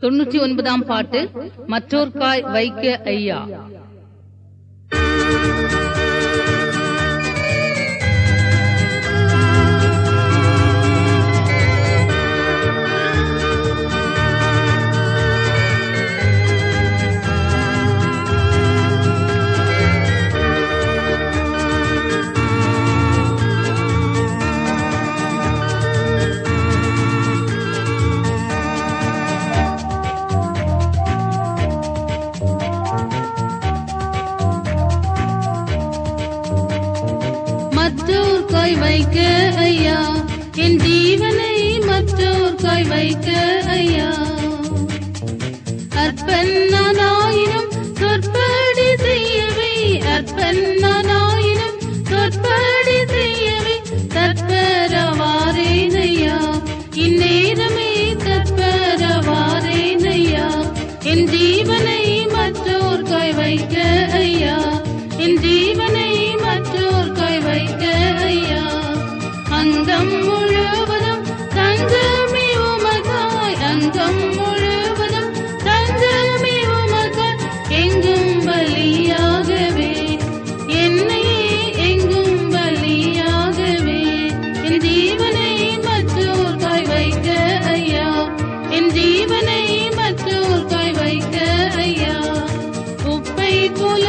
99ஆம் பாட்டு மற்றோர்க்காய் வைக்க ஐயா. மற்றோர்க்காய் வைக்க ஐயா, என் ஜீவனை மற்றோர்க்காய் வைக்க ஐயா. அற்பன்னாயினும் சொற்படி செய்யவே, அற்பன்னாயினும் சொற்படி செய்யவே தற்பரவாரேனையா. இந்நேரமே தற்பரவாரேனையா. என் ஜீவனை மற்றோர்க்காய் வைக்க ஐயா, என் ஜீவனை மற்றோர்க்காய் வைக்க ஐயா. அங்கம் முழுவதும் தங்கமே உமக்காய், அங்கம் முழுவதும் தங்கமே உமக்காய். எங்கும் பலியாகவே, என்னையே எங்கும் பலியாகவே. என் ஜீவனை மற்றோர்க்காய் வைக்க ஐயா, என் ஜீவனை மற்றோர்க்காய் வைக்க ஐயா. உப்பை போல